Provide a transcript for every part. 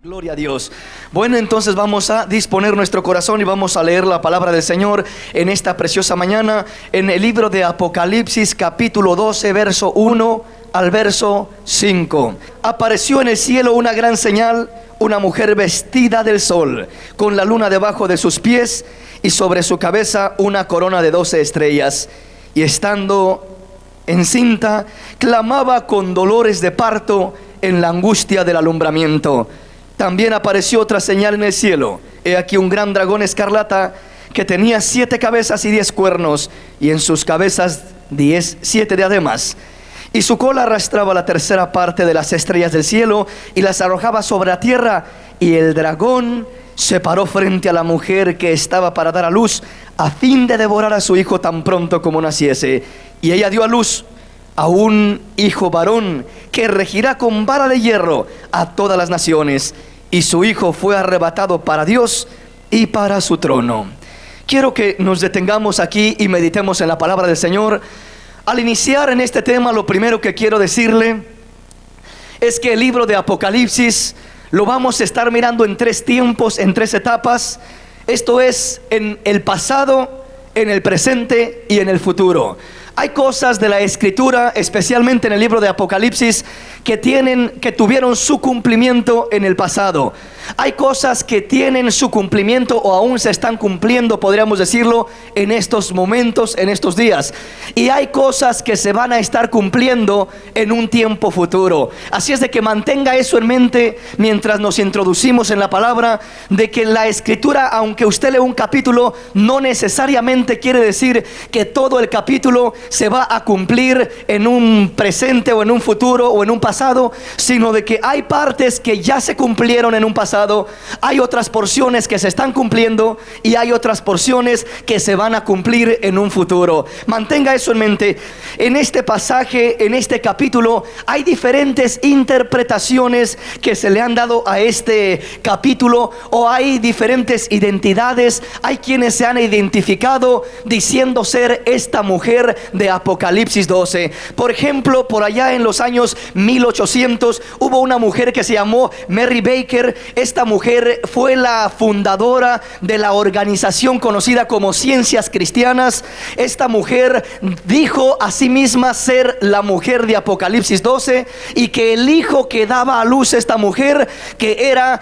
Gloria a Dios. Bueno, entonces vamos a disponer nuestro corazón y vamos a leer la palabra del Señor en esta preciosa mañana en el libro de Apocalipsis capítulo 12 verso 1 al verso 5. Apareció en el cielo una gran señal, una mujer vestida del sol, con la luna debajo de sus pies y sobre su cabeza una corona de 12 estrellas. Y estando encinta, clamaba con dolores de parto en la angustia del alumbramiento. También apareció otra señal en el cielo. He aquí un gran dragón escarlata que tenía 7 cabezas y 10 cuernos, y en sus cabezas 7 diademas. Y su cola arrastraba la tercera parte de las estrellas del cielo y las arrojaba sobre la tierra. Y el dragón se paró frente a la mujer que estaba para dar a luz, a fin de devorar a su hijo tan pronto como naciese. Y ella dio a luz a un hijo varón que regirá con vara de hierro a todas las naciones, y su hijo fue arrebatado para Dios y para su trono. Quiero que nos detengamos aquí y meditemos en la palabra del Señor. Al iniciar en este tema, lo primero que quiero decirle es que el libro de Apocalipsis lo vamos a estar mirando en 3 tiempos, en 3 etapas. Esto es, en el pasado, en el presente y en el futuro. Hay cosas de la Escritura, especialmente en el libro de Apocalipsis, que tuvieron su cumplimiento en el pasado. Hay cosas que tienen su cumplimiento o aún se están cumpliendo, podríamos decirlo, en estos momentos, en estos días. Y hay cosas que se van a estar cumpliendo en un tiempo futuro. Así es de que mantenga eso en mente mientras nos introducimos en la palabra, de que la Escritura, aunque usted lee un capítulo, no necesariamente quiere decir que todo el capítulo se va a cumplir en un presente o en un futuro o en un pasado, sino de que hay partes que ya se cumplieron en un pasado, hay otras porciones que se están cumpliendo y hay otras porciones que se van a cumplir en un futuro. Mantenga eso en mente. En este pasaje, en este capítulo, hay diferentes interpretaciones que se le han dado a este capítulo, o hay diferentes identidades. Hay quienes se han identificado diciendo ser esta mujer de Apocalipsis 12. Por ejemplo, por allá en los años 1800 hubo una mujer que se llamó Mary Baker. Esta mujer fue la fundadora de la organización conocida como Ciencias Cristianas. Esta mujer dijo a sí misma ser la mujer de Apocalipsis 12, y que el hijo que daba a luz esta mujer, que era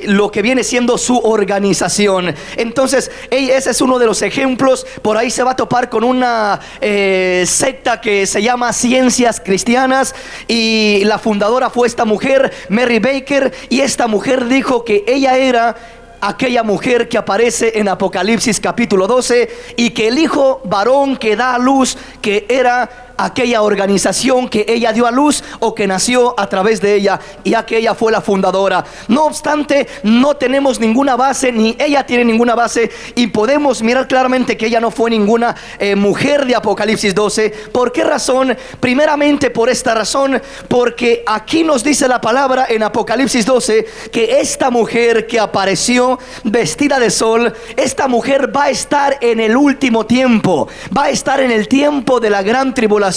lo que viene siendo su organización. Entonces, ese es uno de los ejemplos. Por ahí se va a topar con una secta que se llama Ciencias Cristianas, y la fundadora fue esta mujer, Mary Baker, y esta mujer dijo que ella era aquella mujer que aparece en Apocalipsis capítulo 12, y que el hijo varón que da a luz, que era aquella organización que ella dio a luz o que nació a través de ella, y ya que ella fue la fundadora. No obstante, no tenemos ninguna base, ni ella tiene ninguna base, y podemos mirar claramente que ella no fue ninguna mujer de Apocalipsis 12. ¿Por qué razón? Primeramente por esta razón, porque aquí nos dice la palabra en Apocalipsis 12 que esta mujer que apareció vestida de sol, esta mujer va a estar en el último tiempo, va a estar en el tiempo de la gran tribulación,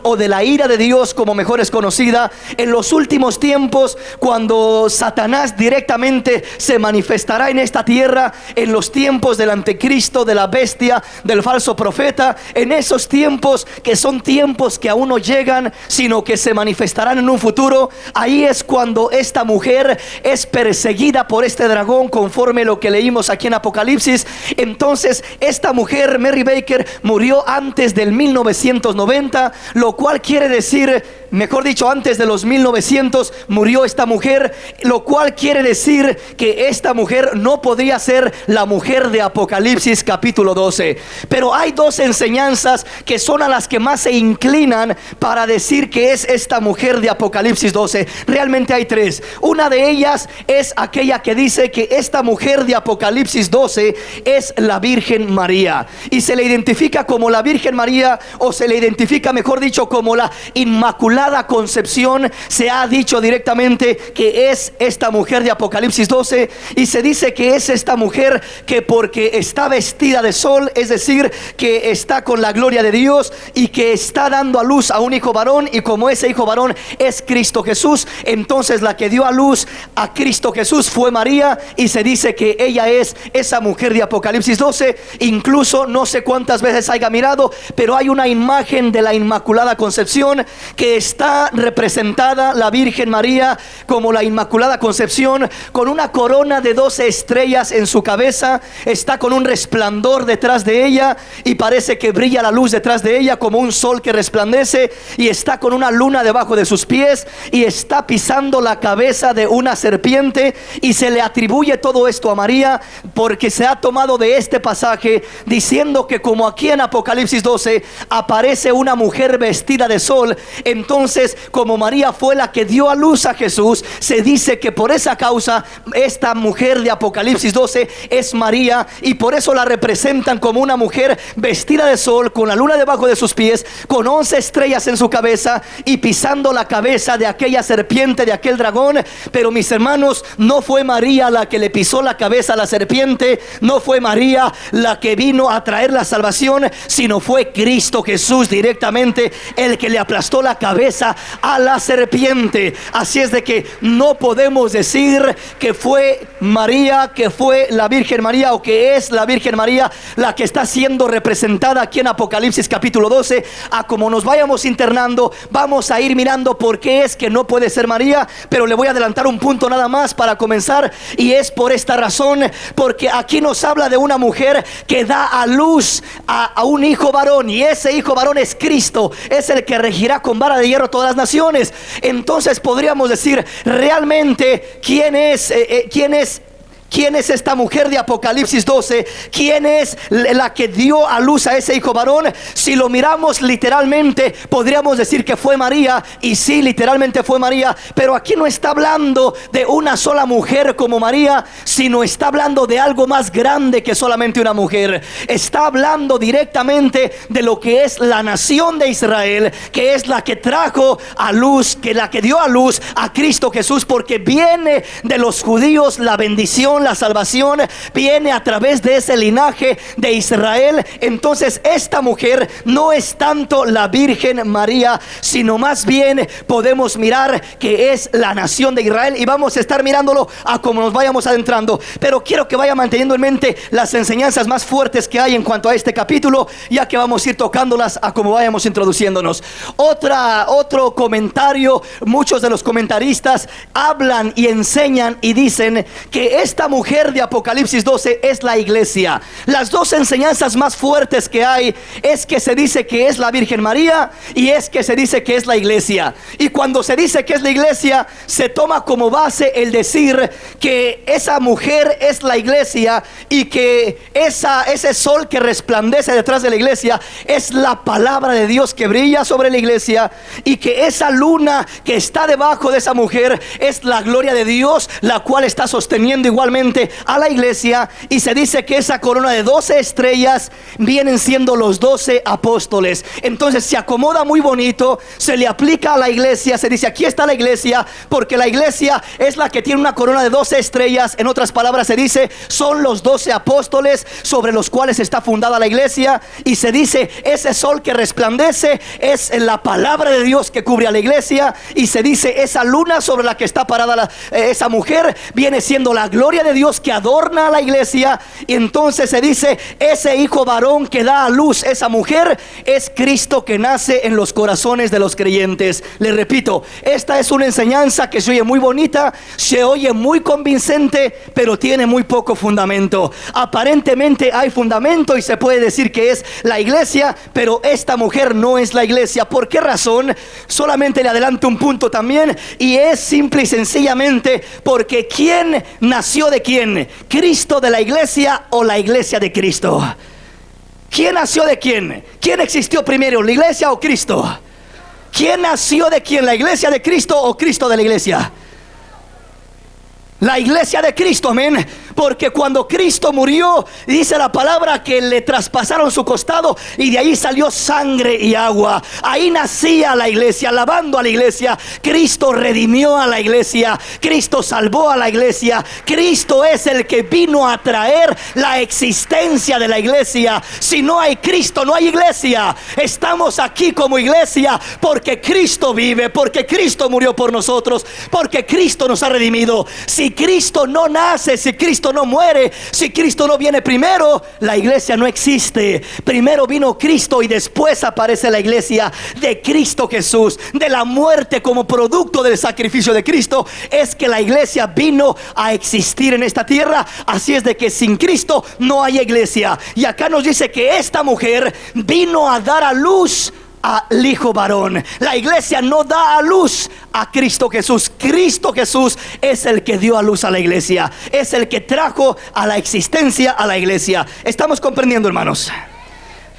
o de la ira de Dios, como mejor es conocida, en los últimos tiempos, cuando Satanás directamente se manifestará en esta tierra, en los tiempos del anticristo, de la bestia, del falso profeta. En esos tiempos, que son tiempos que aún no llegan, sino que se manifestarán en un futuro, ahí es cuando esta mujer es perseguida por este dragón, conforme lo que leímos aquí en Apocalipsis. Entonces esta mujer, Mary Baker, murió antes del 1990, lo cual quiere decir, mejor dicho, antes de los 1900 murió esta mujer, lo cual quiere decir que esta mujer no podría ser la mujer de Apocalipsis capítulo 12. Pero hay 2 enseñanzas que son a las que más se inclinan para decir que es esta mujer de Apocalipsis 12. Realmente hay 3. Una de ellas es aquella que dice que esta mujer de Apocalipsis 12 es la Virgen María, y se le identifica como la Virgen María, o se le identifica significa, mejor dicho, como la Inmaculada Concepción. Se ha dicho directamente que es esta mujer de Apocalipsis 12, y se dice que es esta mujer que porque está vestida de sol, es decir, que está con la gloria de Dios y que está dando a luz a un hijo varón, y como ese hijo varón es Cristo Jesús, entonces la que dio a luz a Cristo Jesús fue María, y se dice que ella es esa mujer de Apocalipsis 12. Incluso no sé cuántas veces haya mirado, pero hay una imagen de la Inmaculada Concepción que está representada la Virgen María como la Inmaculada Concepción, con una corona de 12 estrellas en su cabeza, está con un resplandor detrás de ella, y parece que brilla la luz detrás de ella como un sol que resplandece, y está con una luna debajo de sus pies, y está pisando la cabeza de una serpiente. Y se le atribuye todo esto a María porque se ha tomado de este pasaje, diciendo que como aquí en Apocalipsis 12 aparece una mujer vestida de sol, entonces como María fue la que dio a luz a Jesús, se dice que por esa causa esta mujer de Apocalipsis 12 es María, y por eso la representan como una mujer vestida de sol, con la luna debajo de sus pies, con 11 estrellas en su cabeza, y pisando la cabeza de aquella serpiente, de aquel dragón. Pero mis hermanos, no fue María la que le pisó la cabeza a la serpiente, no fue María la que vino a traer la salvación, sino fue Cristo Jesús directamente el que le aplastó la cabeza a la serpiente. Así es de que no podemos decir que fue María, que fue la Virgen María, o que es la Virgen María la que está siendo representada aquí en Apocalipsis capítulo 12. A como nos vayamos internando, vamos a ir mirando por qué es que no puede ser María, pero le voy a adelantar un punto nada más para comenzar, y es por esta razón, porque aquí nos habla de una mujer que da a luz a un hijo varón, y ese hijo varón es Cristo, es el que regirá con vara de hierro todas las naciones. Entonces podríamos decir, realmente, ¿quién es esta mujer de Apocalipsis 12? ¿Quién es la que dio a luz a ese hijo varón? Si lo miramos literalmente, podríamos decir que fue María, y sí, literalmente fue María. Pero aquí no está hablando de una sola mujer como María, sino está hablando de algo más grande que solamente una mujer. Está hablando directamente de lo que es la nación de Israel, que es la que trajo a luz, que la que dio a luz a Cristo Jesús, porque viene de los judíos la bendición, la salvación viene a través de ese linaje de Israel. Entonces esta mujer no es tanto la Virgen María, sino más bien podemos mirar que es la nación de Israel, y vamos a estar mirándolo a como nos vayamos adentrando. Pero quiero que vaya manteniendo en mente las enseñanzas más fuertes que hay en cuanto a este capítulo, ya que vamos a ir tocándolas a como vayamos introduciéndonos. Otro comentario: muchos de los comentaristas hablan y enseñan y dicen que esta mujer de Apocalipsis 12 es la iglesia. Las dos enseñanzas más fuertes que hay es que se dice que es la Virgen María, y es que se dice que es la iglesia. Y cuando se dice que es la iglesia, se toma como base el decir que esa mujer es la iglesia, y que ese sol que resplandece detrás de la iglesia es la palabra de Dios que brilla sobre la iglesia, y que esa luna que está debajo de esa mujer es la gloria de Dios, la cual está sosteniendo igualmente a la iglesia. Y se dice que esa corona de 12 estrellas vienen siendo los 12 apóstoles. Entonces se acomoda muy bonito, se le aplica a la iglesia, se dice aquí está la iglesia, porque la iglesia es la que tiene una corona de 12 estrellas. En otras palabras, se dice son los 12 apóstoles sobre los cuales está fundada la iglesia. Y se dice ese sol que resplandece es la palabra de Dios que cubre a la iglesia. Y se dice esa luna sobre la que está parada esa mujer viene siendo la gloria de Dios que adorna a la iglesia. Y entonces se dice ese hijo varón que da a luz esa mujer es Cristo, que nace en los corazones de los creyentes. Le repito, esta es una enseñanza que se oye muy bonita, se oye muy convincente, pero tiene muy poco fundamento. Aparentemente hay fundamento y se puede decir que es la iglesia, pero esta mujer no es la iglesia. ¿Por qué razón? Solamente le adelanto un punto también, y es simple y sencillamente porque ¿quién nació de quién? ¿Cristo de la iglesia o la iglesia de Cristo? ¿Quién nació de quién? ¿Quién existió primero, la iglesia o Cristo? ¿Quién nació de quién? ¿La iglesia de Cristo o Cristo de la iglesia? La iglesia de Cristo, amén. porque cuando Cristo murió, dice la palabra que le traspasaron su costado y de ahí salió sangre y agua. Ahí nacía la iglesia, alabando a la iglesia. Cristo redimió a la iglesia, Cristo salvó a la iglesia. Cristo es el que vino a traer la existencia de la iglesia. Si no hay Cristo, no hay iglesia. Estamos aquí como iglesia porque Cristo vive, porque Cristo murió por nosotros, porque Cristo nos ha redimido. Si Cristo no nace, si Cristo no muere, si Cristo no viene primero, la iglesia no existe. Primero vino Cristo y después aparece la iglesia de Cristo Jesús. De la muerte como producto del sacrificio de Cristo es que la iglesia vino a existir en esta tierra. Así es de que sin Cristo no hay iglesia. Y acá nos dice que esta mujer vino a dar a luz al hijo varón. La iglesia no da a luz a Cristo Jesús. Cristo Jesús es el que dio a luz a la iglesia, es el que trajo a la existencia a la iglesia. ¿Estamos comprendiendo, hermanos?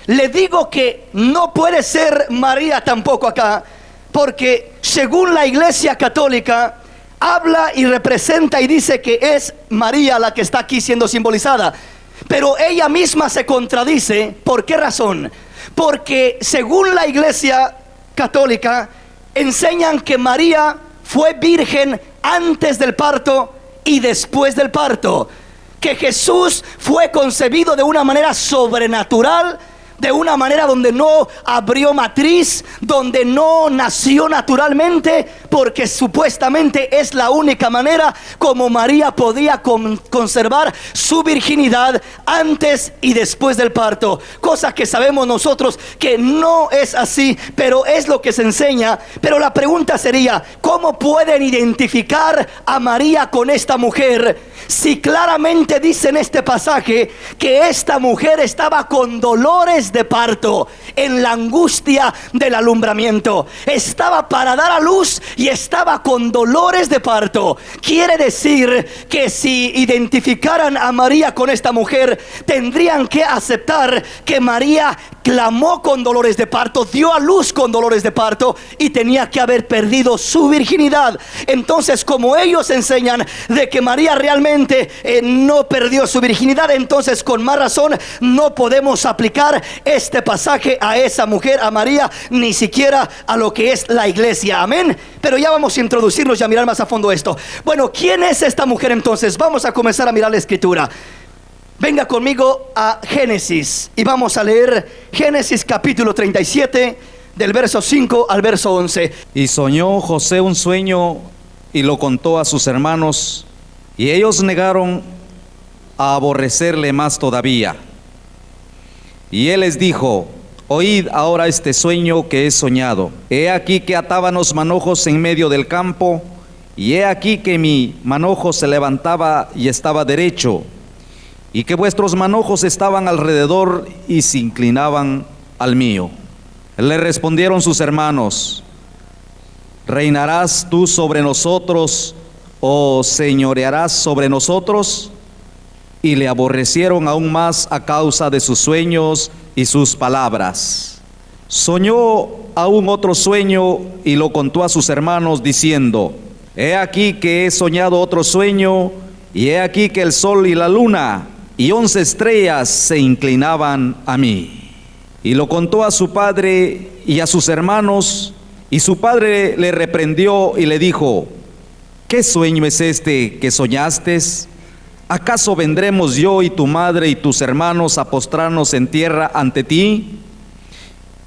Le digo que no puede ser María tampoco acá, porque según la iglesia católica habla y representa y dice que es María la que está aquí siendo simbolizada, pero ella misma se contradice. ¿Por qué razón? Porque según la iglesia católica enseñan que María fue virgen antes del parto y después del parto, que Jesús fue concebido de una manera sobrenatural, de una manera donde no abrió matriz, donde no nació naturalmente, porque supuestamente es la única manera como María podía conservar su virginidad antes y después del parto. Cosa que sabemos nosotros que no es así, pero es lo que se enseña. Pero la pregunta sería, ¿cómo pueden identificar a María con esta mujer si claramente dice en este pasaje que esta mujer estaba con dolores de parto, en la angustia del alumbramiento? Estaba para dar a luz y estaba con dolores de parto. Quiere decir que si identificaran a María con esta mujer, tendrían que aceptar que María clamó con dolores de parto, dio a luz con dolores de parto y tenía que haber perdido su virginidad. Entonces, como ellos enseñan de que María realmente no perdió su virginidad, entonces con más razón no podemos aplicar este pasaje a esa mujer, a María, ni siquiera a lo que es la iglesia. Amén. Pero ya vamos a introducirnos y a mirar más a fondo esto. Bueno, ¿quién es esta mujer entonces? Vamos a comenzar a mirar la escritura. Venga conmigo a Génesis y vamos a leer Génesis capítulo 37 del verso 5 al verso 11. Y soñó José un sueño y lo contó a sus hermanos, y ellos negaron a aborrecerle más todavía. Y él les dijo: oíd ahora este sueño que he soñado. He aquí que ataban los manojos en medio del campo, y he aquí que mi manojo se levantaba y estaba derecho, y que vuestros manojos estaban alrededor y se inclinaban al mío. Le respondieron sus hermanos: ¿reinarás tú sobre nosotros o señorearás sobre nosotros? Y le aborrecieron aún más a causa de sus sueños y sus palabras. Soñó aún otro sueño y lo contó a sus hermanos diciendo: he aquí que he soñado otro sueño, y he aquí que el sol y la luna y 11 estrellas se inclinaban a mí. Y lo contó a su padre y a sus hermanos, y su padre le reprendió y le dijo: ¿qué sueño es este que soñaste? ¿Acaso vendremos yo y tu madre y tus hermanos a postrarnos en tierra ante ti?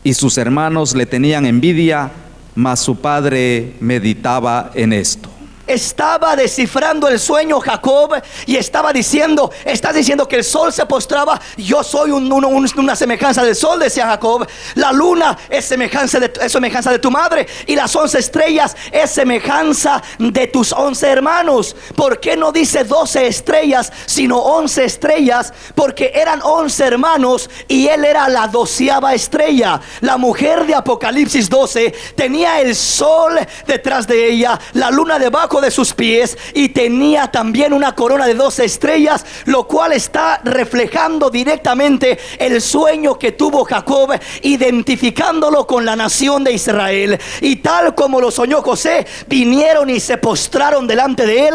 Y sus hermanos le tenían envidia, mas su padre meditaba en esto. Estaba descifrando el sueño Jacob y estaba diciendo: estás diciendo que el sol se postraba. Yo soy una semejanza del sol, decía Jacob. La luna es semejanza de tu madre, y las 11 estrellas es semejanza de tus 11 hermanos. ¿Por qué no dice 12 estrellas sino 11 estrellas? Porque eran 11 hermanos y él era la 12ª estrella. La mujer de Apocalipsis 12 tenía el sol detrás de ella, la luna debajo debajo de sus pies, y tenía también una corona de 12 estrellas, lo cual está reflejando directamente el sueño que tuvo Jacob, identificándolo con la nación de Israel. Y tal como lo soñó José, vinieron y se postraron delante de él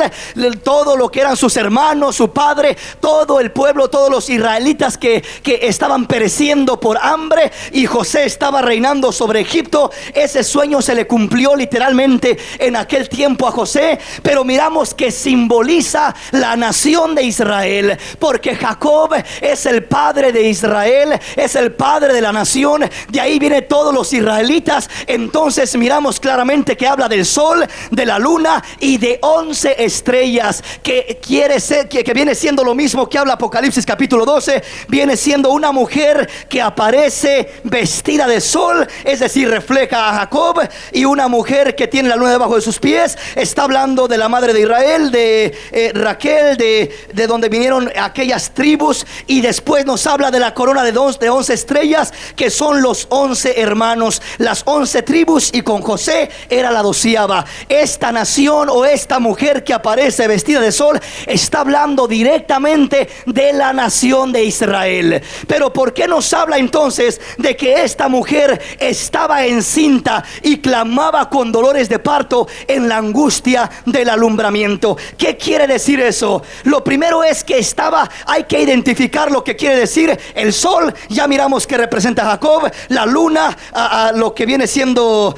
todo lo que eran sus hermanos, su padre, todo el pueblo, todos los israelitas que estaban pereciendo por hambre, y José estaba reinando sobre Egipto. Ese sueño se le cumplió literalmente en aquel tiempo a José, pero miramos que simboliza la nación de Israel, porque Jacob es el padre de Israel, es el padre de la nación. De ahí vienen todos los israelitas. Entonces miramos claramente que habla del sol, de la luna y de 11 estrellas, que quiere ser, que viene siendo lo mismo que habla Apocalipsis capítulo 12. Viene siendo una mujer que aparece vestida de sol, es decir, refleja a Jacob, y una mujer que tiene la luna debajo de sus pies. Está hablando de la madre de Israel, de Raquel, de donde vinieron aquellas tribus. Y después nos habla de la corona de 11 estrellas, que son los 11 hermanos, las 11 tribus, y con José era la 12ª. Esta nación, o esta mujer que aparece vestida de sol, está hablando directamente de la nación de Israel. Pero ¿por qué nos habla entonces de que esta mujer estaba encinta y clamaba con dolores de parto en la angustia del alumbramiento? ¿Qué quiere decir eso? Lo primero es que hay que identificar lo que quiere decir el sol. Ya miramos que representa a Jacob, la luna a lo que viene siendo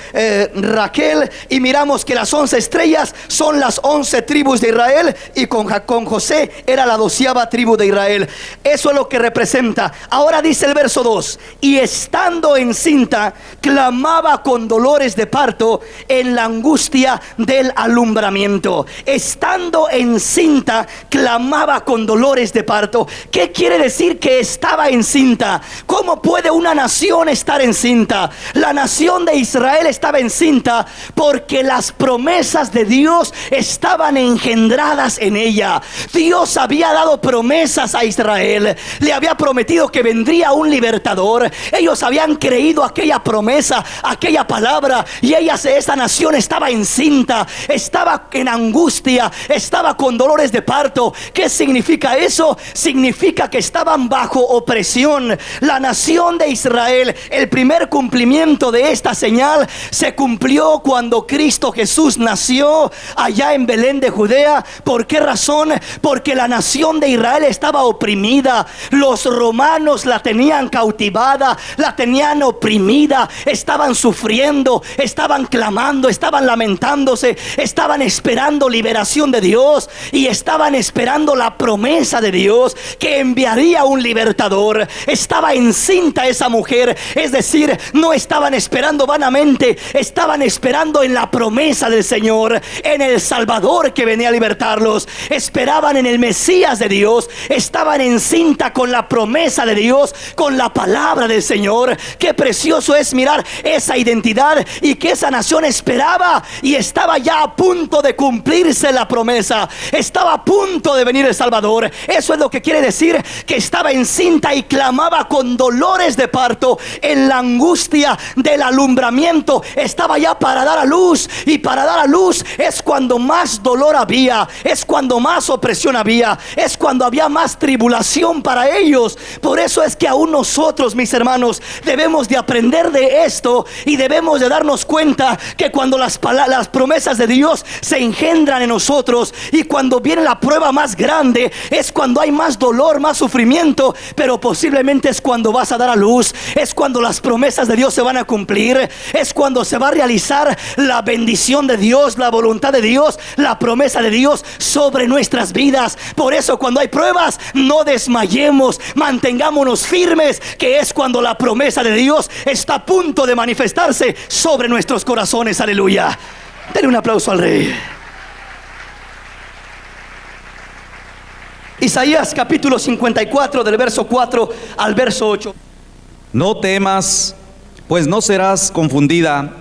Raquel, y miramos que las 11 estrellas son las 11 tribus de Israel, y con José era la 12ª tribu de Israel. Eso es lo que representa. Ahora dice el verso 2: y estando encinta, clamaba con dolores de parto en la angustia del alumbramiento. Estando encinta, clamaba con dolores de parto. ¿Qué quiere decir que estaba encinta? ¿Cómo puede una nación estar encinta? La nación de Israel estaba encinta porque las promesas de Dios estaban engendradas en ella. Dios había dado promesas a Israel, le había prometido que vendría un libertador. Ellos habían creído aquella promesa, aquella palabra, y esa nación estaba encinta, estaba en angustia, estaba con dolores de parto. ¿Qué significa eso? Significa que estaban bajo opresión. La nación de Israel, el primer cumplimiento de esta señal se cumplió cuando Cristo Jesús nació allá en Belén de Judea. ¿Por qué razón? Porque la nación de Israel estaba oprimida. Los romanos la tenían cautivada, la tenían oprimida, estaban sufriendo, estaban clamando, estaban lamentándose, estaban esperando liberación de Dios, y estaban esperando la promesa de Dios que enviaría un libertador. Estaba encinta esa mujer, es decir, no estaban esperando vanamente, estaban esperando en la promesa del Señor, en el Salvador que venía a libertarlos. Esperaban en el Mesías de Dios, estaban encinta con la promesa de Dios, con la palabra del Señor. Qué precioso es mirar esa identidad, y que esa nación esperaba, y estaba ya a punto de cumplirse la promesa, estaba a punto de venir el Salvador. Eso es lo que quiere decir que estaba encinta y clamaba con dolores de parto en la angustia del alumbramiento. Estaba ya para dar a luz, y para dar a luz es cuando más dolor había, es cuando más opresión había, es cuando había más tribulación para ellos. Por eso es que aún nosotros, mis hermanos, debemos de aprender de esto, y debemos de darnos cuenta que cuando las promesas de Dios se engendran en nosotros, y cuando viene la prueba más grande, es cuando hay más dolor, más sufrimiento, pero posiblemente es cuando vas a dar a luz, es cuando las promesas de Dios se van a cumplir, es cuando se va a realizar la bendición de Dios, la voluntad de Dios, la promesa de Dios sobre nuestras vidas. Por eso, cuando hay pruebas, no desmayemos, mantengámonos firmes, que es cuando la promesa de Dios está a punto de manifestarse sobre nuestros corazones. Aleluya. Denle un aplauso al Rey. Isaías capítulo 54, del verso 4 al verso 8. No temas, pues no serás confundida,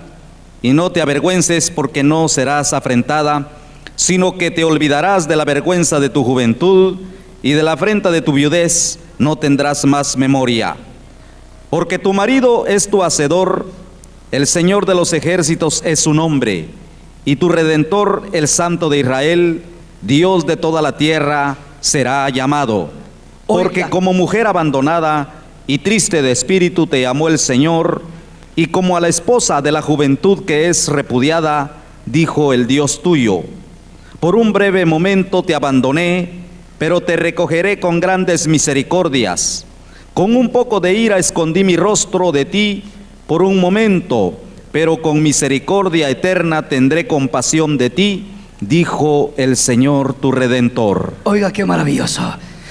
y no te avergüences, porque no serás afrentada, sino que te olvidarás de la vergüenza de tu juventud, y de la afrenta de tu viudez no tendrás más memoria. Porque tu marido es tu hacedor, el Señor de los ejércitos es su nombre, y tu Redentor, el Santo de Israel, Dios de toda la tierra, será llamado. Porque Oiga. como mujer abandonada y triste de espíritu te llamó el Señor, y como a la esposa de la juventud que es repudiada, dijo el Dios tuyo: por un breve momento te abandoné, pero te recogeré con grandes misericordias. Con un poco de ira escondí mi rostro de ti por un momento, pero con misericordia eterna tendré compasión de ti, dijo el Señor tu Redentor. Oiga, qué maravilloso.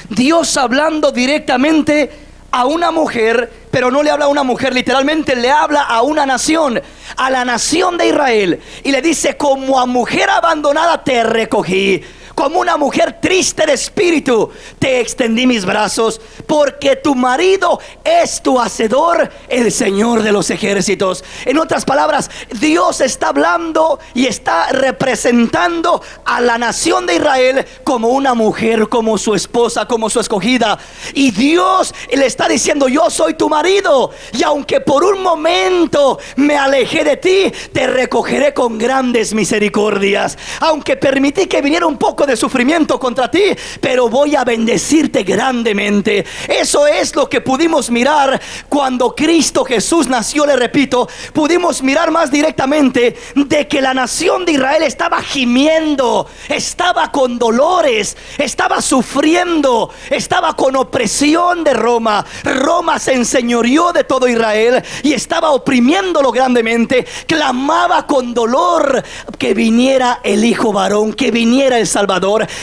Dios hablando directamente a una mujer, pero no le habla a una mujer, literalmente le habla a una nación, a la nación de Israel, y le dice: como a mujer abandonada te recogí, como una mujer triste de espíritu te extendí mis brazos, porque tu marido es tu hacedor, el Señor de los ejércitos. En otras palabras, Dios está hablando y está representando a la nación de Israel como una mujer, como su esposa, como su escogida. Y Dios le está diciendo: yo soy tu marido, y aunque por un momento me alejé de ti, te recogeré con grandes misericordias. Aunque permití que viniera un poco de sufrimiento contra ti, pero voy a bendecirte grandemente. Eso es lo que pudimos mirar cuando Cristo Jesús nació. Le repito, pudimos mirar más directamente de que la nación de Israel estaba gimiendo, estaba con dolores, estaba sufriendo, estaba con opresión de Roma. Roma se enseñoreó de todo Israel y estaba oprimiéndolo grandemente. Clamaba con dolor que viniera el Hijo varón, que viniera el Salvador,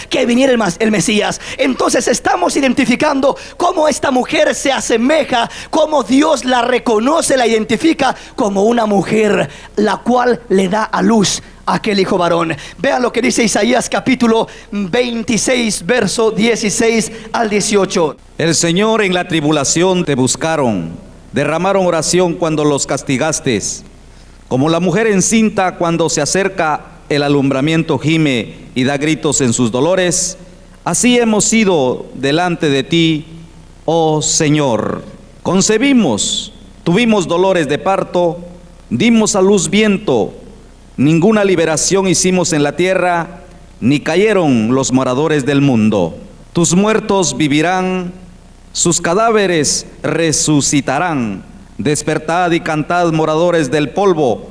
que viniera el Mesías. Entonces estamos identificando cómo esta mujer se asemeja, cómo Dios la reconoce, la identifica como una mujer, la cual le da a luz a aquel hijo varón. Vean lo que dice Isaías capítulo 26, verso 16 al 18. El Señor en la tribulación te buscaron, derramaron oración cuando los castigaste. Como la mujer encinta cuando se acerca el alumbramiento gime y da gritos en sus dolores, así hemos sido delante de ti, oh Señor. Concebimos, tuvimos dolores de parto, dimos a luz viento, ninguna liberación hicimos en la tierra, ni cayeron los moradores del mundo. Tus muertos vivirán, sus cadáveres resucitarán. Despertad y cantad, moradores del polvo,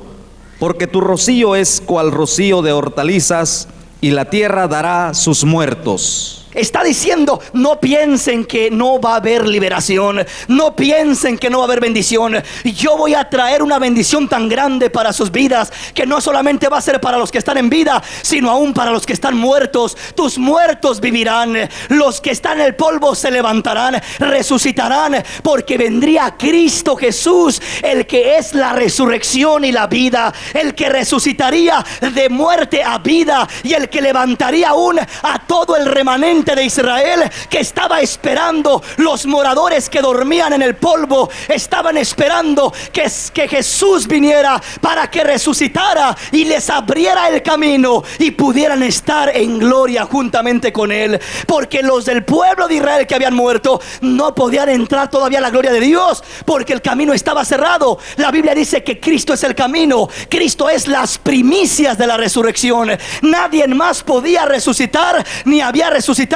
porque tu rocío es cual rocío de hortalizas, y la tierra dará sus muertos. Está diciendo: no piensen que no va a haber liberación, no piensen que no va a haber bendición. Yo voy a traer una bendición tan grande para sus vidas, que no solamente va a ser para los que están en vida, sino aún para los que están muertos. Tus muertos vivirán, los que están en el polvo se levantarán, resucitarán, porque vendría Cristo Jesús, el que es la resurrección y la vida, el que resucitaría de muerte a vida, y el que levantaría aún a todo el remanente de Israel que estaba esperando. Los moradores que dormían en el polvo estaban esperando que Jesús viniera para que resucitara y les abriera el camino y pudieran estar en gloria juntamente con él, porque los del pueblo de Israel que habían muerto no podían entrar todavía a la gloria de Dios, porque el camino estaba cerrado. La Biblia dice que Cristo es el camino, Cristo es las primicias de la resurrección. Nadie más podía resucitar ni había resucitado,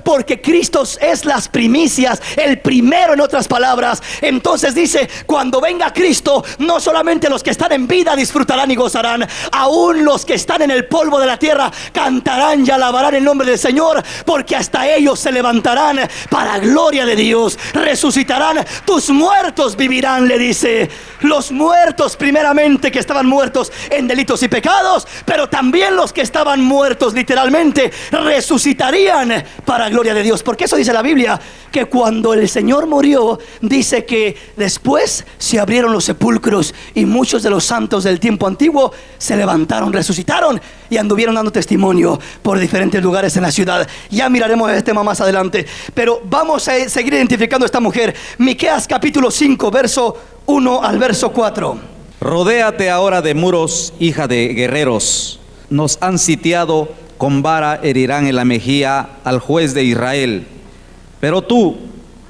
porque Cristo es las primicias, el primero, en otras palabras. Entonces dice: cuando venga Cristo, no solamente los que están en vida disfrutarán y gozarán, aún los que están en el polvo de la tierra cantarán y alabarán el nombre del Señor, porque hasta ellos se levantarán para gloria de Dios, resucitarán. Tus muertos vivirán, le dice. Los muertos primeramente, que estaban muertos en delitos y pecados, pero también los que estaban muertos literalmente resucitarían para gloria de Dios. Porque eso dice la Biblia, que cuando el Señor murió, dice que después se abrieron los sepulcros y muchos de los santos del tiempo antiguo se levantaron, resucitaron y anduvieron dando testimonio por diferentes lugares en la ciudad. Ya miraremos este tema más adelante, pero vamos a seguir identificando a esta mujer. Miqueas capítulo 5, verso 1 al verso 4. Rodéate ahora de muros, hija de guerreros. Nos han sitiado, con vara herirán en la mejilla al juez de Israel. Pero tú,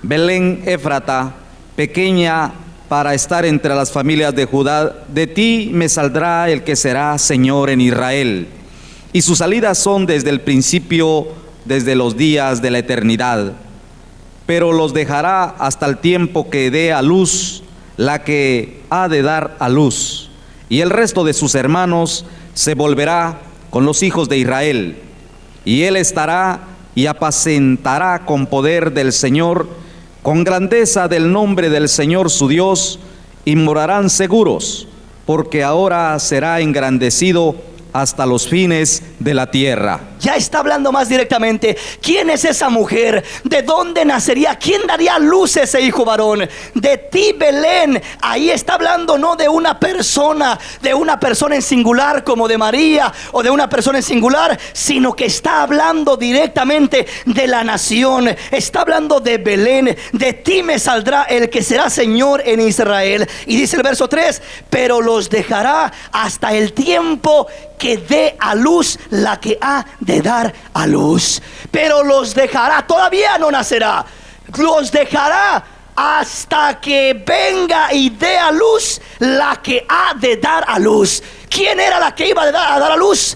Belén Éfrata, pequeña para estar entre las familias de Judá. De ti me saldrá el que será Señor en Israel, y sus salidas son desde el principio, desde los días de la eternidad. Pero los dejará hasta el tiempo que dé a luz la que ha de dar a luz, y el resto de sus hermanos se volverá con los hijos de Israel, y él estará y apacentará con poder del Señor, con grandeza del nombre del Señor su Dios, y morarán seguros, porque ahora será engrandecido hasta los fines de la tierra. Ya está hablando más directamente. ¿Quién es esa mujer? ¿De dónde nacería? ¿Quién daría a luz ese hijo varón? De ti, Belén. Ahí está hablando no de una persona en singular como de María, o de una persona en singular, sino que está hablando directamente de la nación. Está hablando de Belén. De ti me saldrá el que será Señor en Israel. Y dice el verso 3: pero los dejará hasta el tiempo que dé a luz la que ha de dar a luz. Pero los dejará, todavía no nacerá, los dejará hasta que venga y dé a luz la que ha de dar a luz. ¿Quién era la que iba a dar a luz?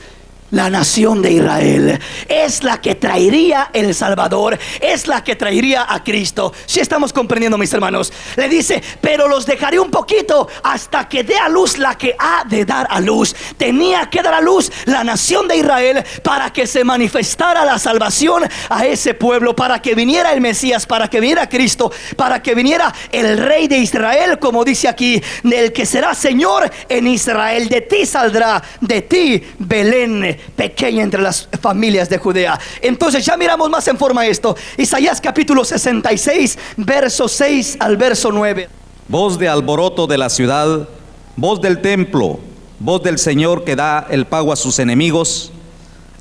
La nación de Israel. Es la que traería el Salvador, es la que traería a Cristo. Si estamos comprendiendo, mis hermanos. Le dice: pero los dejaré un poquito hasta que dé a luz la que ha de dar a luz. Tenía que dar a luz la nación de Israel para que se manifestara la salvación a ese pueblo, para que viniera el Mesías, para que viniera Cristo, para que viniera el Rey de Israel, como dice aquí, el que será Señor en Israel. De ti saldrá, de ti, Belén, pequeña entre las familias de Judea. Entonces ya miramos más en forma esto. Isaías capítulo 66, verso 6 al verso 9. Voz de alboroto de la ciudad, voz del templo, voz del Señor que da el pago a sus enemigos.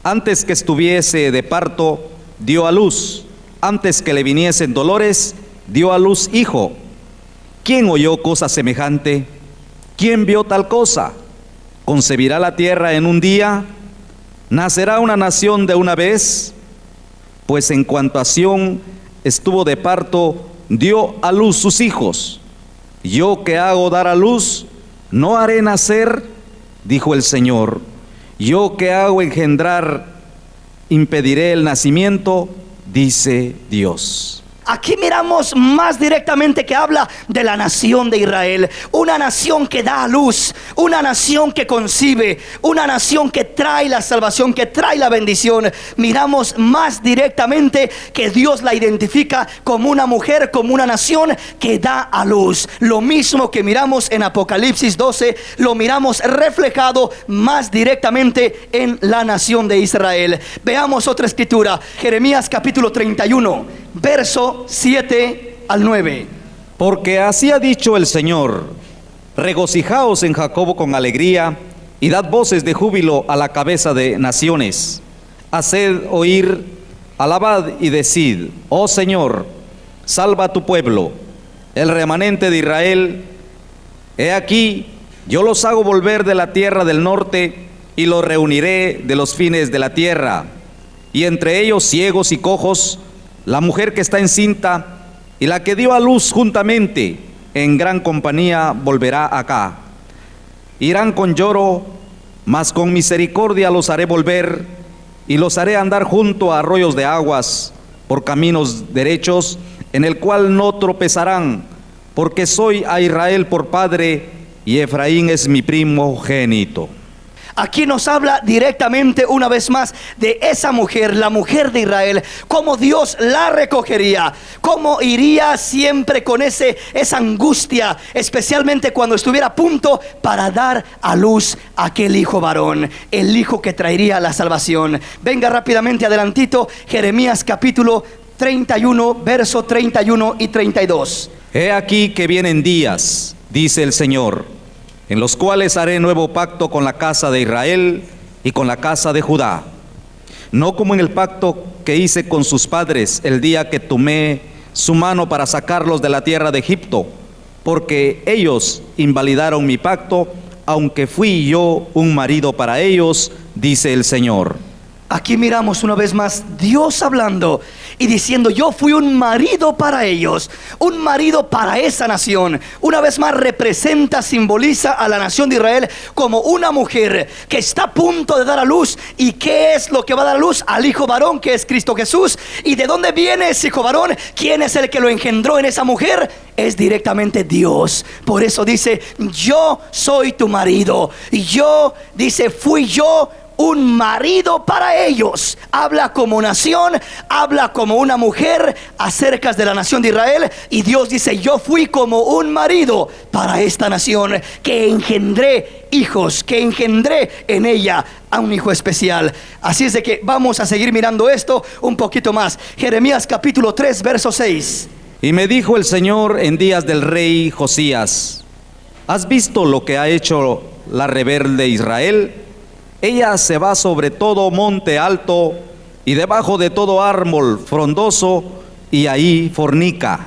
Antes que estuviese de parto, dio a luz. Antes que le viniesen dolores, dio a luz hijo. ¿Quién oyó cosa semejante? ¿Quién vio tal cosa? ¿Concebirá la tierra en un día? ¿Nacerá una nación de una vez? Pues en cuanto a Sión estuvo de parto, dio a luz sus hijos. Yo que hago dar a luz, ¿no haré nacer? Dijo el Señor. Yo que hago engendrar, impediré el nacimiento, dice Dios. Aquí miramos más directamente que habla de la nación de Israel. Una nación que da a luz, una nación que concibe, una nación que trae la salvación, que trae la bendición. Miramos más directamente que Dios la identifica como una mujer, como una nación que da a luz. Lo mismo que miramos en Apocalipsis 12, lo miramos reflejado más directamente en la nación de Israel. Veamos otra escritura, Jeremías capítulo 31, verso 7 al 9. Porque así ha dicho el Señor: regocijaos en Jacob con alegría, y dad voces de júbilo a la cabeza de naciones. Haced oír, alabad y decid: oh Señor, salva a tu pueblo, el remanente de Israel. He aquí, yo los hago volver de la tierra del norte, y los reuniré de los fines de la tierra, y entre ellos ciegos y cojos, la mujer que está encinta y la que dio a luz juntamente, en gran compañía volverá acá. Irán con lloro, mas con misericordia los haré volver, y los haré andar junto a arroyos de aguas, por caminos derechos, en el cual no tropezarán, porque soy a Israel por padre, y Efraín es mi primogénito. Aquí nos habla directamente una vez más de esa mujer, la mujer de Israel, cómo Dios la recogería, cómo iría siempre con esa angustia, especialmente cuando estuviera a punto para dar a luz a aquel hijo varón, el hijo que traería la salvación. Venga rápidamente adelantito, Jeremías capítulo 31, verso 31 y 32. He aquí que vienen días, dice el Señor, en los cuales haré nuevo pacto con la casa de Israel y con la casa de Judá, no como en el pacto que hice con sus padres el día que tomé su mano para sacarlos de la tierra de Egipto, porque ellos invalidaron mi pacto, aunque fui yo un marido para ellos, dice el Señor. Aquí miramos una vez más Dios hablando y diciendo: yo fui un marido para ellos, un marido para esa nación. Una vez más representa, simboliza a la nación de Israel como una mujer que está a punto de dar a luz. ¿Y qué es lo que va a dar a luz? Al hijo varón, que es Cristo Jesús. ¿Y de dónde viene ese hijo varón? ¿Quién es el que lo engendró en esa mujer? Es directamente Dios. Por eso dice: yo soy tu marido. Y yo, dice, fui yo un marido para ellos. Habla como nación, habla como una mujer acerca de la nación de Israel. Y Dios dice: yo fui como un marido para esta nación, que engendré hijos, que engendré en ella a un hijo especial. Así es de que vamos a seguir mirando esto un poquito más. Jeremías capítulo 3 verso 6. Y me dijo el Señor en días del rey Josías: ¿has visto lo que ha hecho la rebelde Israel? Ella se va sobre todo monte alto y debajo de todo árbol frondoso, y ahí fornica.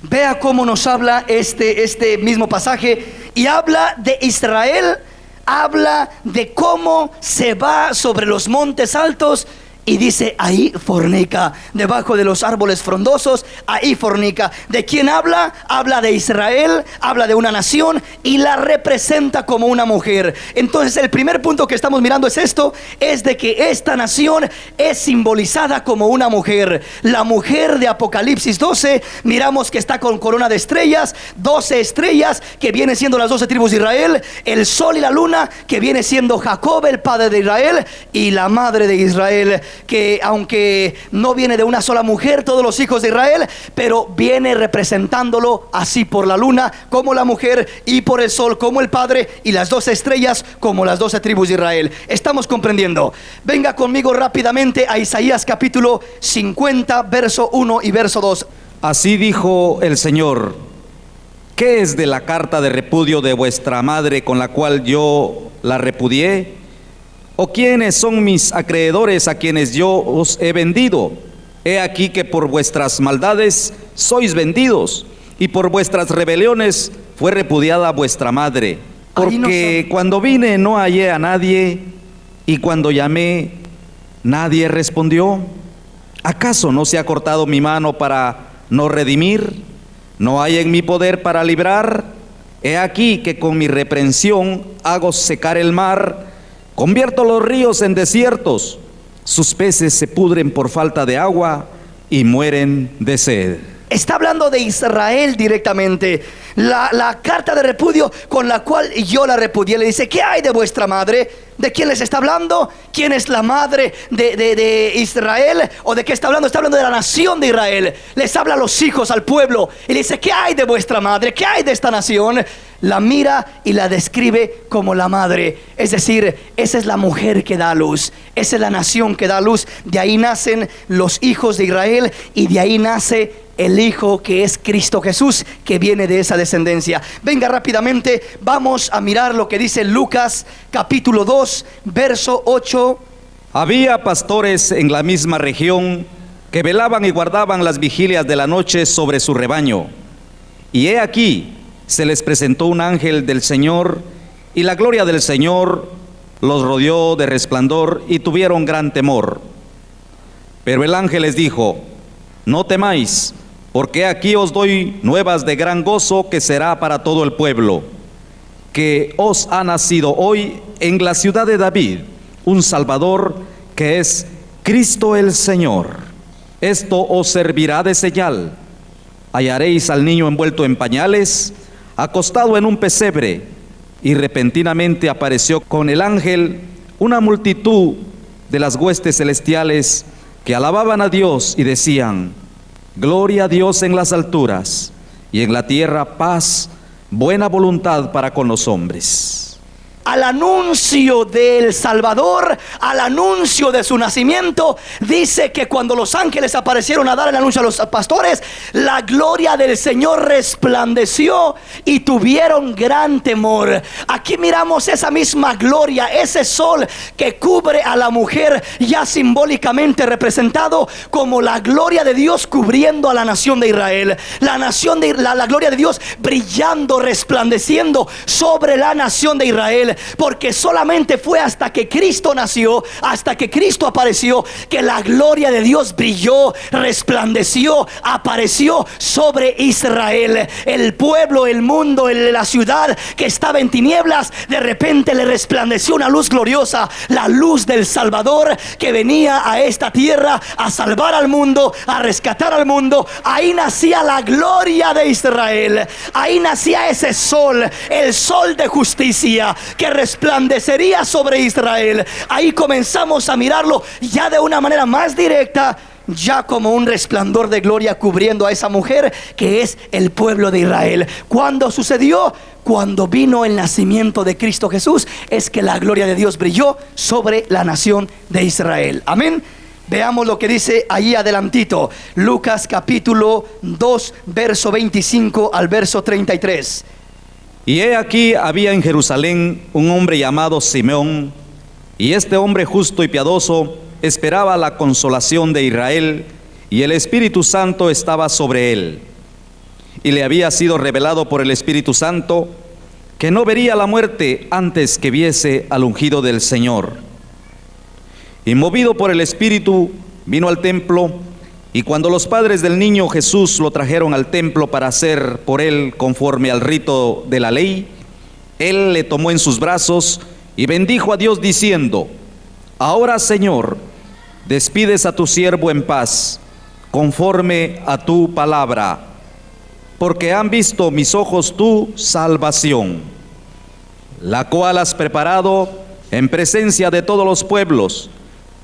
Vea cómo nos habla este mismo pasaje, y habla de Israel, habla de cómo se va sobre los montes altos. Y dice: ahí fornica, debajo de los árboles frondosos, ahí fornica. ¿De quién habla? Habla de Israel, habla de una nación y la representa como una mujer. Entonces el primer punto que estamos mirando es esto: es de que esta nación es simbolizada como una mujer. La mujer de Apocalipsis 12, miramos que está con corona de estrellas, 12 estrellas que vienen siendo las 12 tribus de Israel, el sol y la luna que viene siendo Jacob, el padre de Israel, y la madre de Israel, que aunque no viene de una sola mujer, todos los hijos de Israel, pero viene representándolo así por la luna como la mujer, y por el sol como el padre, y las 12 estrellas como las 12 tribus de Israel. ¿Estamos comprendiendo? Venga conmigo rápidamente a Isaías capítulo 50 verso 1 y verso 2. Así dijo el Señor: ¿qué es de la carta de repudio de vuestra madre con la cual yo la repudié? ¿O quiénes son mis acreedores a quienes yo os he vendido? He aquí que por vuestras maldades sois vendidos, y por vuestras rebeliones fue repudiada vuestra madre. Porque cuando vine no hallé a nadie, y cuando llamé nadie respondió. ¿Acaso no se ha cortado mi mano para no redimir? ¿No hay en mi poder para librar? He aquí que con mi reprensión hago secar el mar, convierto los ríos en desiertos, sus peces se pudren por falta de agua y mueren de sed. Está hablando de Israel directamente. La carta de repudio con la cual yo la repudié. Le dice: ¿qué hay de vuestra madre? ¿De quién les está hablando? ¿Quién es la madre de Israel? ¿O de qué está hablando? Está hablando de la nación de Israel. Les habla a los hijos, al pueblo, y le dice: ¿qué hay de vuestra madre? ¿Qué hay de esta nación? La mira y la describe como la madre. Es decir, esa es la mujer que da a luz, esa es la nación que da a luz. De ahí nacen los hijos de Israel, y de ahí nace el hijo que es Cristo Jesús, que viene de esa descendencia. Venga rápidamente, vamos a mirar lo que dice Lucas capítulo 2 verso 8. Había pastores en la misma región que velaban y guardaban las vigilias de la noche sobre su rebaño. Y he aquí, se les presentó un ángel del Señor, y la gloria del Señor los rodeó de resplandor, y tuvieron gran temor. Pero el ángel les dijo: no temáis, porque aquí os doy nuevas de gran gozo, que será para todo el pueblo, que os ha nacido hoy en la ciudad de David un Salvador, que es Cristo el Señor. Esto os servirá de señal: hallaréis al niño envuelto en pañales, acostado en un pesebre. Y repentinamente apareció con el ángel una multitud de las huestes celestiales, que alababan a Dios y decían: gloria a Dios en las alturas, y en la tierra paz, buena voluntad para con los hombres. Al anuncio del Salvador, al anuncio de su nacimiento, dice que cuando los ángeles aparecieron a dar el anuncio a los pastores, la gloria del Señor resplandeció y tuvieron gran temor. Aquí miramos esa misma gloria, ese sol que cubre a la mujer, ya simbólicamente representado como la gloria de Dios cubriendo a la nación de Israel. La nación de la gloria de Dios brillando, resplandeciendo sobre la nación de Israel. Israel, porque solamente fue hasta que Cristo nació, hasta que Cristo apareció, que la gloria de Dios brilló, resplandeció, apareció sobre Israel. El pueblo, el mundo, la ciudad que estaba en tinieblas, de repente le resplandeció una luz gloriosa, la luz del Salvador que venía a esta tierra a salvar al mundo, a rescatar al mundo. Ahí nacía la gloria de Israel, ahí nacía ese sol, el sol de justicia que resplandecería sobre Israel. Ahí comenzamos a mirarlo ya de una manera más directa, ya como un resplandor de gloria cubriendo a esa mujer que es el pueblo de Israel. ¿Cuándo sucedió? Cuando vino el nacimiento de Cristo Jesús, es que la gloria de Dios brilló sobre la nación de Israel. Amén. Veamos lo que dice ahí adelantito, Lucas capítulo 2, verso 25 al verso 33. Y he aquí había en Jerusalén un hombre llamado Simeón, y este hombre justo y piadoso esperaba la consolación de Israel, y el Espíritu Santo estaba sobre él. Y le había sido revelado por el Espíritu Santo que no vería la muerte antes que viese al ungido del Señor. Y movido por el Espíritu vino al templo, y cuando los padres del niño Jesús lo trajeron al templo para hacer por él conforme al rito de la ley, él le tomó en sus brazos y bendijo a Dios diciendo: Ahora, Señor, despides a tu siervo en paz, conforme a tu palabra, porque han visto mis ojos tu salvación, la cual has preparado en presencia de todos los pueblos,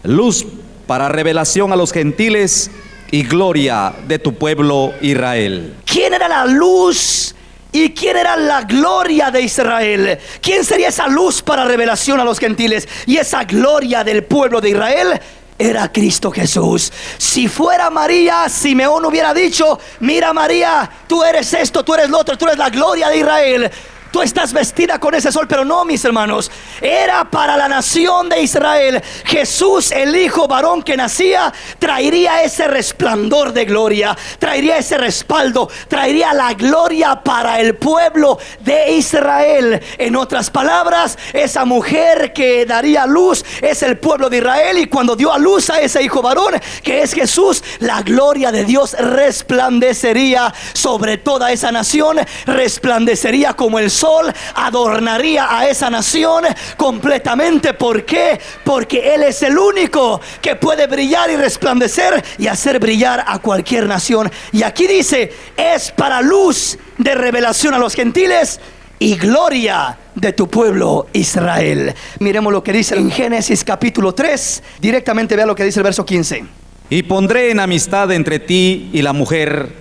luz para revelación a los gentiles y gloria de tu pueblo Israel. ¿Quién era la luz y quién era la gloria de Israel? ¿Quién sería esa luz para revelación a los gentiles y esa gloria del pueblo de Israel? Era Cristo Jesús. Si fuera María, Simeón hubiera dicho: mira, María, tú eres esto, tú eres lo otro, tú eres la gloria de Israel, tú estás vestida con ese sol. Pero no, mis hermanos, era para la nación de Israel. Jesús, el hijo varón que nacía, traería ese resplandor de gloria, traería ese respaldo, traería la gloria para el pueblo de Israel. En otras palabras, esa mujer que daría luz es el pueblo de Israel, y cuando dio a luz a ese hijo varón que es Jesús, la gloria de Dios resplandecería sobre toda esa nación, resplandecería como el sol, adornaría a esa nación completamente. ¿Por qué? Porque Él es el único que puede brillar y resplandecer y hacer brillar a cualquier nación. Y aquí dice: es para luz de revelación a los gentiles y gloria de tu pueblo Israel. Miremos lo que dice en Génesis capítulo 3. Directamente vea lo que dice el verso 15. Y pondré enemistad entre ti y la mujer,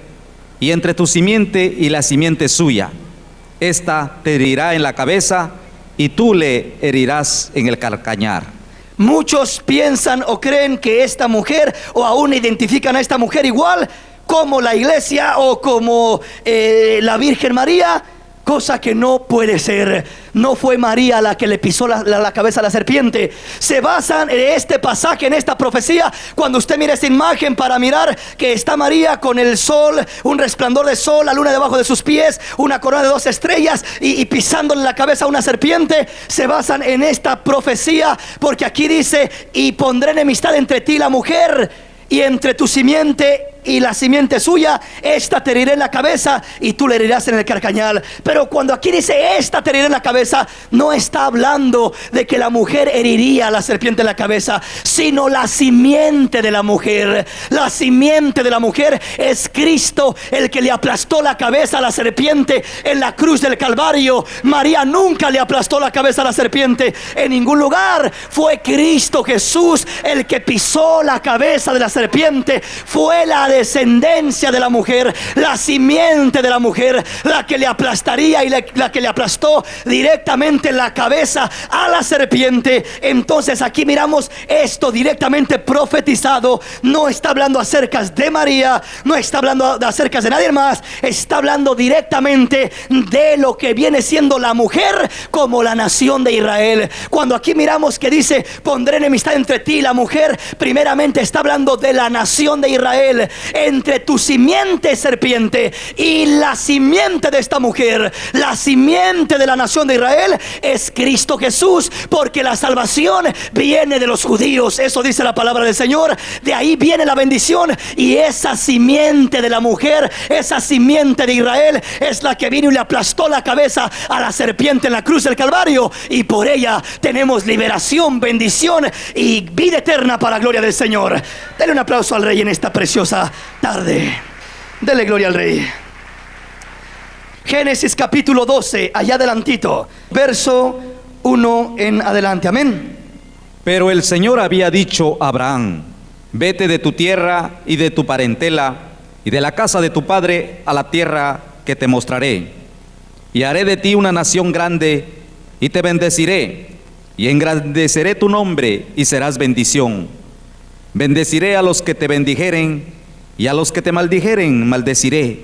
y entre tu simiente y la simiente suya. Esta te herirá en la cabeza, y tú le herirás en el calcañar. Muchos piensan o creen que esta mujer, o aún identifican a esta mujer igual como la iglesia o como la Virgen María, cosa que no puede ser. No fue María la que le pisó la cabeza a la serpiente. Se basan en este pasaje, en esta profecía. Cuando usted mira esta imagen, para mirar que está María con el sol, un resplandor de sol, la luna debajo de sus pies, una corona de 2 estrellas y pisándole la cabeza a una serpiente, se basan en esta profecía, porque aquí dice: y pondré enemistad entre ti y la mujer, y entre tu simiente y la simiente suya, esta te herirá en la cabeza y tú le herirás en el carcañal. Pero cuando aquí dice esta te herirá en la cabeza, no está hablando de que la mujer heriría a la serpiente en la cabeza, sino la simiente de la mujer. La simiente de la mujer es Cristo, el que le aplastó la cabeza a la serpiente en la cruz del Calvario. María nunca le aplastó la cabeza a la serpiente en ningún lugar. Fue Cristo Jesús el que pisó la cabeza de la serpiente. Fue la descendencia de la mujer, la simiente de la mujer, la que le aplastaría y la que le aplastó directamente la cabeza a la serpiente. Entonces aquí miramos esto directamente profetizado. No está hablando acerca de María, no está hablando acerca de nadie más, está hablando directamente de lo que viene siendo la mujer como la nación de Israel. Cuando aquí miramos que dice: pondré enemistad entre ti y la mujer, primeramente está hablando de la nación de Israel. entre tu simiente, serpiente, y la simiente de esta mujer. La simiente de la nación de Israel es Cristo Jesús, porque la salvación viene de los judíos. Eso dice la palabra del Señor. De ahí viene la bendición, y esa simiente de la mujer, esa simiente de Israel, es la que vino y le aplastó la cabeza a la serpiente en la cruz del Calvario, y por ella tenemos liberación, bendición y vida eterna para la gloria del Señor. Dele un aplauso al Rey en esta preciosa tarde. Dele gloria al Rey. Génesis capítulo 12, allá adelantito, verso 1 en adelante. Amén. Pero el Señor había dicho a Abraham: vete de tu tierra y de tu parentela y de la casa de tu padre a la tierra que te mostraré, y haré de ti una nación grande, y te bendeciré, y engrandeceré tu nombre, y serás bendición. Bendeciré a los que te bendijeren, y a los que te maldijeren maldeciré,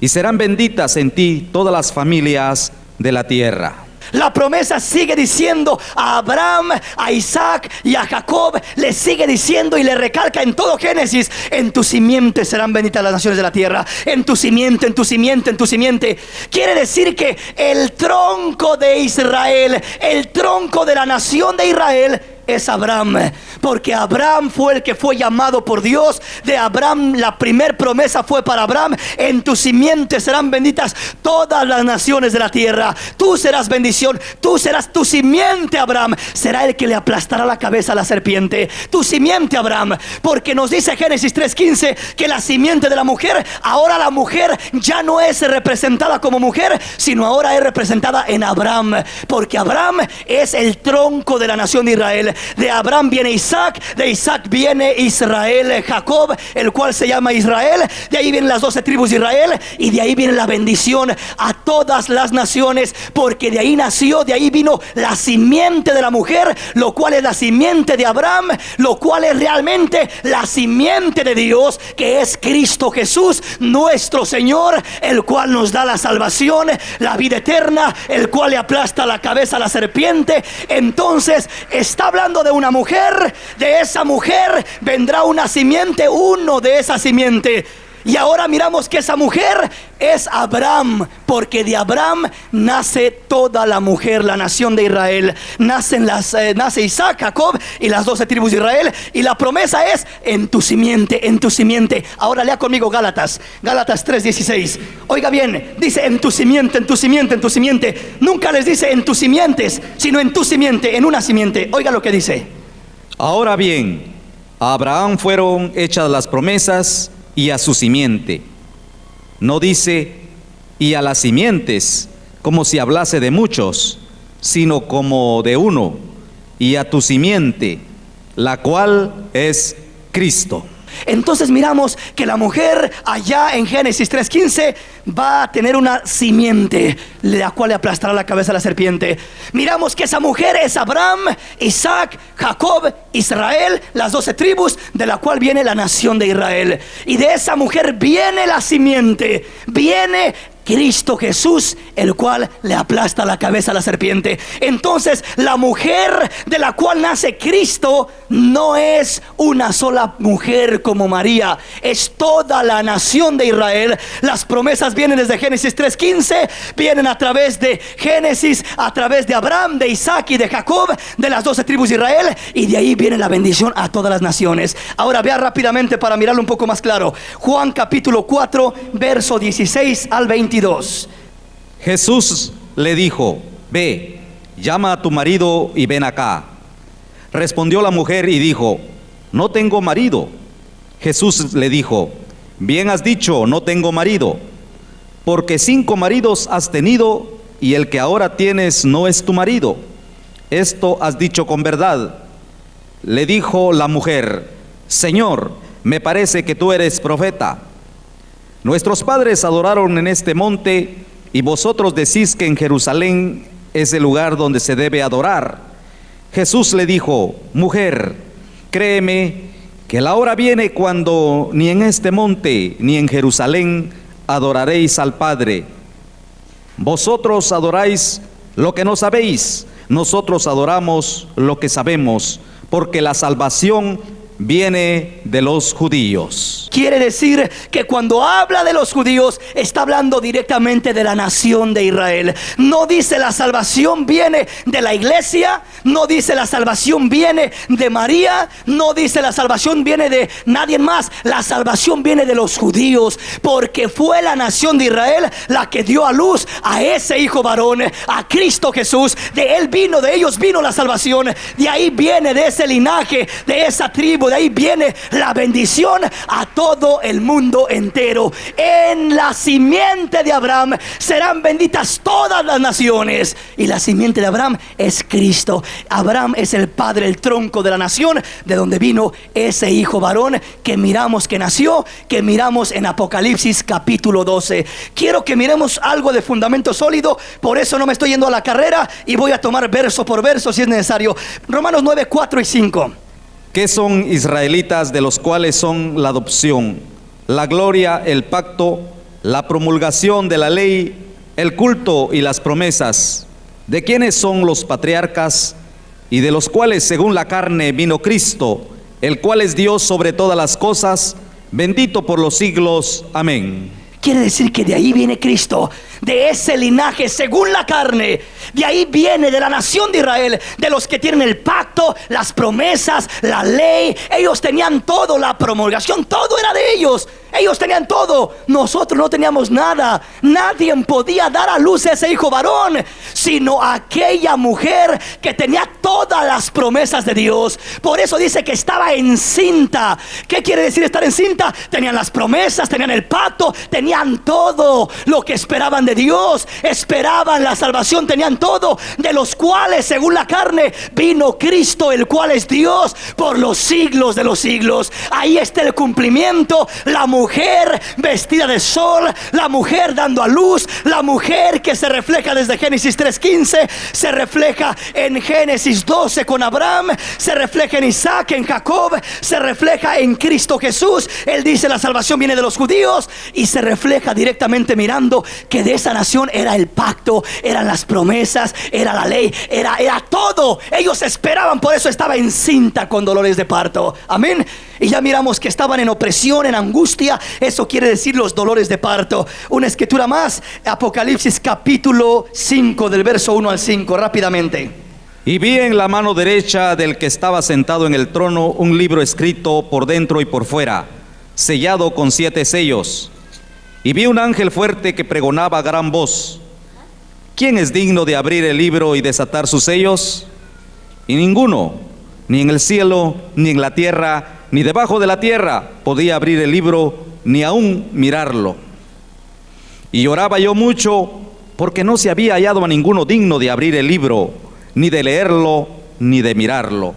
y serán benditas en ti todas las familias de la tierra. La promesa sigue diciendo a Abraham, a Isaac y a Jacob. Le sigue diciendo y le recalca en todo Génesis: en tu simiente serán benditas las naciones de la tierra. En tu simiente, en tu simiente, en tu simiente. Quiere decir que el tronco de Israel, el tronco de la nación de Israel, es Abraham, porque Abraham fue el que fue llamado por Dios. De Abraham la primer promesa fue para Abraham: en tu simiente serán benditas todas las naciones de la tierra. Tú serás bendición, tú serás, tu simiente, Abraham, será el que le aplastará la cabeza a la serpiente. Tu simiente, Abraham, porque nos dice Génesis 3:15 que la simiente de la mujer, ahora la mujer ya no es representada como mujer, sino ahora es representada en Abraham, porque Abraham es el tronco de la nación de Israel. De Abraham viene Isaac, de Isaac viene Israel, Jacob, el cual se llama Israel. De ahí vienen las 12 tribus de Israel, y de ahí viene la bendición a todas las naciones, porque de ahí nació, de ahí vino la simiente de la mujer, lo cual es la simiente de Abraham, lo cual es realmente la simiente de Dios, que es Cristo Jesús, nuestro Señor, el cual nos da la salvación, la vida eterna, el cual le aplasta la cabeza a la serpiente. Entonces está hablando de una mujer. De esa mujer vendrá una simiente, uno de esa simiente. Y ahora miramos que esa mujer es Abraham, porque de Abraham nace toda la mujer, la nación de Israel. Nace Isaac, Jacob y las 12 tribus de Israel. Y la promesa es en tu simiente, en tu simiente. Ahora lea conmigo Gálatas 3:16. Oiga bien, dice en tu simiente, en tu simiente, en tu simiente. Nunca les dice en tus simientes, sino en tu simiente, en una simiente. Oiga lo que dice. Ahora bien, a Abraham fueron hechas las promesas y a su simiente. No dice y a las simientes, como si hablase de muchos, sino como de uno, y a tu simiente, la cual es Cristo. Entonces miramos que la mujer allá en Génesis 3:15 va a tener una simiente, la cual le aplastará la cabeza a la serpiente. Miramos que esa mujer es Abraham, Isaac, Jacob, Israel, las 12 tribus, de la cual viene la nación de Israel. Y de esa mujer viene la simiente, viene Cristo Jesús, el cual le aplasta la cabeza a la serpiente. Entonces la mujer de la cual nace Cristo no es una sola mujer como María, es toda la nación de Israel. Las promesas vienen desde Génesis 3:15, vienen a través de Génesis, a través de Abraham, de Isaac y de Jacob, de las 12 tribus de Israel, y de ahí viene la bendición a todas las naciones. Ahora vea rápidamente para mirarlo un poco más claro. Juan capítulo 4, verso 16 al 22. Jesús le dijo: ve, llama a tu marido y ven acá. Respondió la mujer y dijo: no tengo marido. Jesús le dijo: bien has dicho, no tengo marido, porque 5 maridos has tenido, y el que ahora tienes no es tu marido. Esto has dicho con verdad. Le dijo la mujer: Señor, me parece que tú eres profeta. Nuestros padres adoraron en este monte, y vosotros decís que en Jerusalén es el lugar donde se debe adorar. Jesús le dijo: mujer, créeme que la hora viene cuando ni en este monte ni en Jerusalén adoraréis al Padre. Vosotros adoráis lo que no sabéis, nosotros adoramos lo que sabemos, porque la salvación viene de los judíos. Quiere decir que cuando habla de los judíos, está hablando directamente de la nación de Israel. No dice la salvación viene de la iglesia, no dice la salvación viene de María, no dice la salvación viene de nadie más. La salvación viene de los judíos, porque fue la nación de Israel la que dio a luz a ese hijo varón, a Cristo Jesús. De él vino, de ellos vino la salvación. De ahí viene, de ese linaje, de esa tribu, de ahí viene la bendición a todo el mundo entero. En la simiente de Abraham serán benditas todas las naciones. Y la simiente de Abraham es Cristo. Abraham es el padre, el tronco de la nación, de donde vino ese hijo varón que miramos que nació, que miramos en Apocalipsis capítulo 12. Quiero que miremos algo de fundamento sólido. Por eso no me estoy yendo a la carrera y voy a tomar verso por verso si es necesario. Romanos 9, 4 y 5. ¿Qué son israelitas, de los cuales son la adopción, la gloria, el pacto, la promulgación de la ley, el culto y las promesas? ¿De quiénes son los patriarcas y de los cuales según la carne vino Cristo, el cual es Dios sobre todas las cosas, bendito por los siglos? Amén. Quiere decir que de ahí viene Cristo, de ese linaje según la carne. De ahí viene, de la nación de Israel, de los que tienen el pacto, las promesas, la ley. Ellos tenían todo, la promulgación, todo era de ellos. Ellos tenían todo, nosotros no teníamos nada. Nadie podía dar a luz a ese hijo varón, sino aquella mujer que tenía todas las promesas de Dios. Por eso dice que estaba encinta. ¿Qué quiere decir estar encinta? Tenían las promesas, tenían el pacto, tenían todo lo que esperaban de Dios. Esperaban la salvación, tenían todo, de los cuales según la carne vino Cristo, el cual es Dios por los siglos de los siglos. Ahí está el cumplimiento. La mujer vestida de sol, la mujer dando a luz, la mujer que se refleja desde Génesis 3:15, se refleja en Génesis 12 con Abraham, se refleja en Isaac, en Jacob, se refleja en Cristo Jesús. Él dice la salvación viene de los judíos y se refleja directamente mirando que de esa nación era el pacto, eran las promesas, era la ley, era todo. Ellos esperaban, por eso estaba encinta con dolores de parto. Amén. Y ya miramos que estaban en opresión, en angustia. Eso quiere decir los dolores de parto. Una escritura más, Apocalipsis capítulo 5 del verso 1 al 5, rápidamente. Y vi en la mano derecha del que estaba sentado en el trono un libro escrito por dentro y por fuera, sellado con 7 sellos. Y vi un ángel fuerte que pregonaba a gran voz: ¿quién es digno de abrir el libro y desatar sus sellos? Y ninguno, ni en el cielo, ni en la tierra, ni debajo de la tierra, podía abrir el libro, ni aún mirarlo. Y lloraba yo mucho, porque no se había hallado a ninguno digno de abrir el libro, ni de leerlo, ni de mirarlo.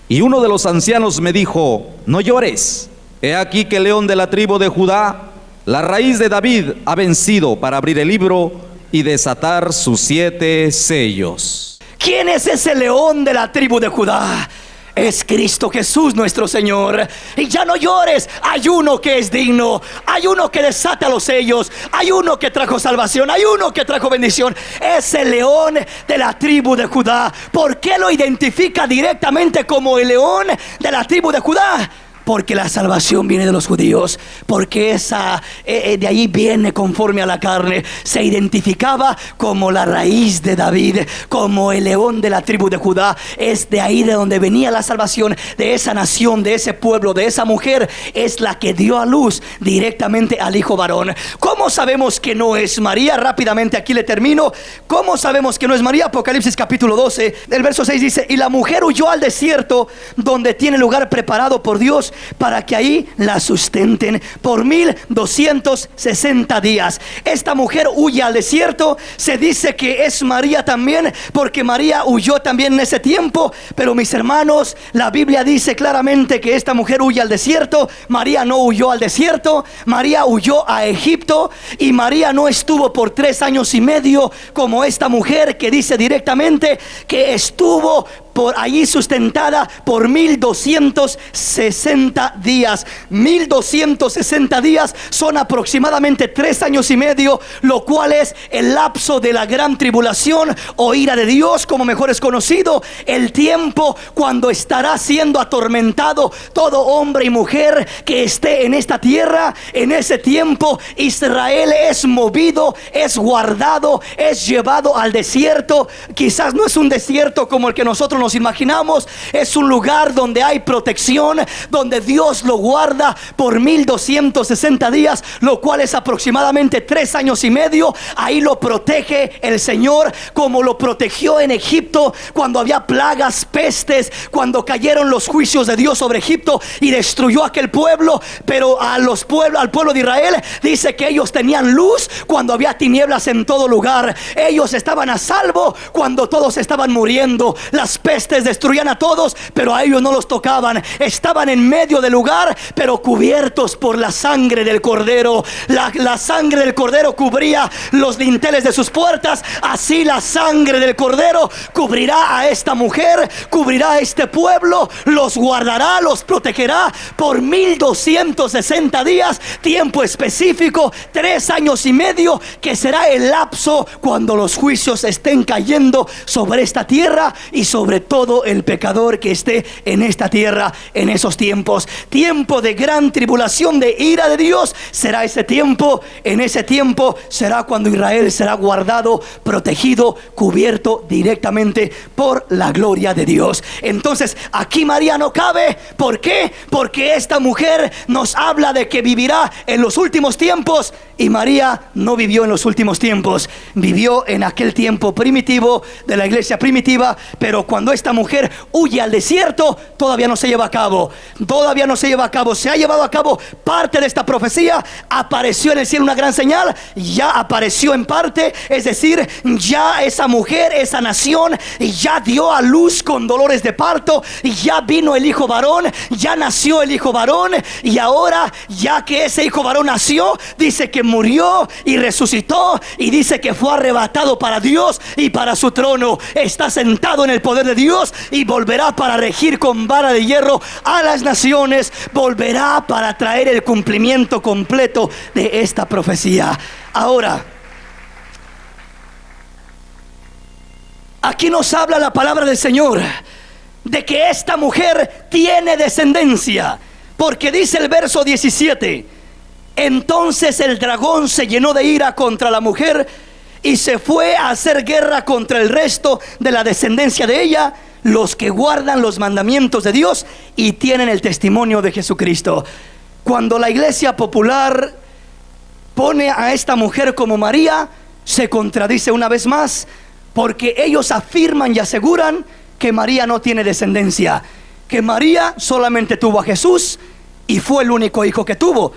Y uno de los ancianos me dijo: no llores, he aquí que el león de la tribu de Judá, la raíz de David, ha vencido para abrir el libro y desatar sus 7 sellos. ¿Quién es ese león de la tribu de Judá? Es Cristo Jesús nuestro Señor. Y ya no llores, hay uno que es digno, hay uno que desata los sellos, hay uno que trajo salvación, hay uno que trajo bendición. Es el león de la tribu de Judá. ¿Por qué lo identifica directamente como el león de la tribu de Judá? Porque la salvación viene de los judíos, porque esa de ahí viene conforme a la carne. Se identificaba como la raíz de David, como el león de la tribu de Judá. Es de ahí de donde venía la salvación, de esa nación, de ese pueblo, de esa mujer. Es la que dio a luz directamente al hijo varón. ¿Cómo sabemos que no es María? Rápidamente aquí le termino. ¿Cómo sabemos que no es María? Apocalipsis capítulo 12, el verso 6 dice: y la mujer huyó al desierto, donde tiene lugar preparado por Dios para que ahí la sustenten por 1260 días. Esta mujer huye al desierto. Se dice que es María también, porque María huyó también en ese tiempo. Pero mis hermanos, la Biblia dice claramente que esta mujer huye al desierto. María no huyó al desierto, María huyó a Egipto. Y María no estuvo por 3 años y medio como esta mujer, que dice directamente que estuvo por allí sustentada por 1260 días. 1260 días son aproximadamente 3 años y medio, lo cual es el lapso de la gran tribulación o ira de Dios, como mejor es conocido, el tiempo cuando estará siendo atormentado todo hombre y mujer que esté en esta tierra. En ese tiempo Israel es movido, es guardado, es llevado al desierto. Quizás no es un desierto como el que nosotros nos imaginamos, es un lugar donde hay protección, donde Dios lo guarda por 1260 días, lo cual es aproximadamente 3 años y medio. Ahí lo protege el Señor, como lo protegió en Egipto cuando había plagas, pestes, cuando cayeron los juicios de Dios sobre Egipto y destruyó aquel pueblo. Pero al pueblo de Israel dice que ellos tenían luz cuando había tinieblas en todo lugar. Ellos estaban a salvo cuando todos estaban muriendo. Las pestes destruían a todos, pero a ellos no los tocaban. Estaban en medio del lugar, pero cubiertos por la sangre del Cordero. La sangre del Cordero cubría los dinteles de sus puertas. Así la sangre del Cordero cubrirá a esta mujer, cubrirá a este pueblo, los guardará, los protegerá por 1260 días, tiempo específico, 3 años y medio, que será el lapso cuando los juicios estén cayendo sobre esta tierra y sobre todo el pecador que esté en esta tierra en esos tiempos. Tiempo de gran tribulación, de ira de Dios, será ese tiempo. En ese tiempo será cuando Israel será guardado, protegido, cubierto directamente por la gloria de Dios. Entonces aquí María no cabe. ¿Por qué? Porque esta mujer nos habla de que vivirá en los últimos tiempos, y María no vivió en los últimos tiempos, vivió en aquel tiempo primitivo de la iglesia primitiva. Pero cuando esta mujer huye al desierto, todavía no se lleva a cabo. Todavía no se lleva a cabo. Se ha llevado a cabo parte de esta profecía. Apareció en el cielo una gran señal. Ya apareció en parte, es decir, ya esa mujer, esa nación, ya dio a luz con dolores de parto. Ya vino el hijo varón, ya nació el hijo varón. Y ahora, ya que ese hijo varón nació, dice que murió y resucitó, y dice que fue arrebatado para Dios y para su trono. Está sentado en el poder de Dios y volverá para regir con vara de hierro a las naciones. Volverá para traer el cumplimiento completo de esta profecía. Ahora, aquí nos habla la palabra del Señor de que esta mujer tiene descendencia, porque dice el verso 17: entonces el dragón se llenó de ira contra la mujer y se fue a hacer guerra contra el resto de la descendencia de ella, los que guardan los mandamientos de Dios y tienen el testimonio de Jesucristo. Cuando la iglesia popular pone a esta mujer como María, se contradice una vez más, porque ellos afirman y aseguran que María no tiene descendencia, que María solamente tuvo a Jesús y fue el único hijo que tuvo.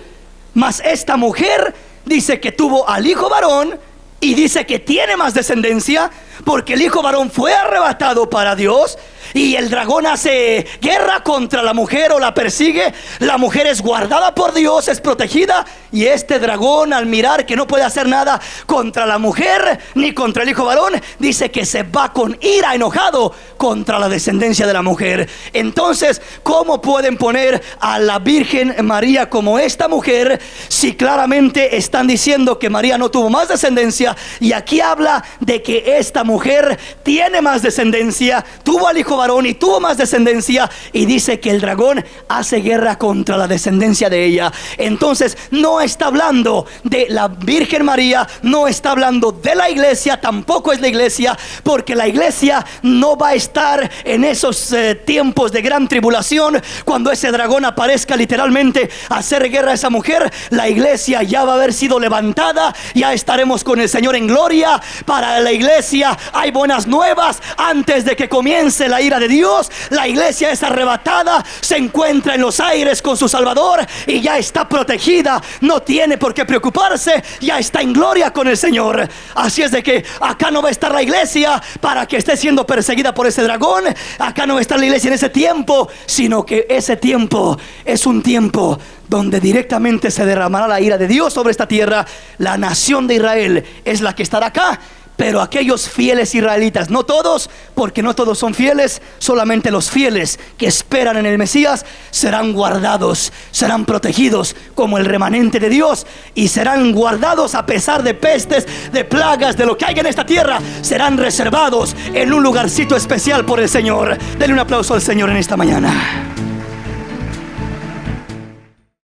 Mas esta mujer dice que tuvo al hijo varón y dice que tiene más descendencia, porque el hijo varón fue arrebatado para Dios y el dragón hace guerra contra la mujer o la persigue. La mujer es guardada por Dios, es protegida, y este dragón, al mirar que no puede hacer nada contra la mujer ni contra el hijo varón, dice que se va con ira, enojado contra la descendencia de la mujer. Entonces, ¿cómo pueden poner a la Virgen María como esta mujer si claramente están diciendo que María no tuvo más descendencia? Y aquí habla de que esta mujer tiene más descendencia, tuvo al hijo varón y tuvo más descendencia, y dice que el dragón hace guerra contra la descendencia de ella. Entonces no está hablando de la Virgen María, no está hablando de la iglesia, tampoco es la iglesia, porque la iglesia no va a estar en esos tiempos de gran tribulación. Cuando ese dragón aparezca literalmente a hacer guerra a esa mujer, la iglesia ya va a haber sido levantada, ya estaremos con el Señor en gloria. Para la iglesia hay buenas nuevas. Antes de que comience la ira de Dios, la iglesia es arrebatada, se encuentra en los aires con su Salvador y ya está protegida, no tiene por qué preocuparse, ya está en gloria con el Señor. Así es de que acá no va a estar la iglesia para que esté siendo perseguida por ese dragón. Acá no va a estar la iglesia en ese tiempo, sino que ese tiempo es un tiempo donde directamente se derramará la ira de Dios sobre esta tierra. La nación de Israel es la que estará acá, Pero aquellos fieles israelitas, no todos, porque no todos son fieles, solamente los fieles que esperan en el Mesías serán guardados, serán protegidos como el remanente de Dios, y serán guardados a pesar de pestes, de plagas, de lo que hay en esta tierra. Serán reservados en un lugarcito especial por el Señor. Denle un aplauso al Señor en esta mañana.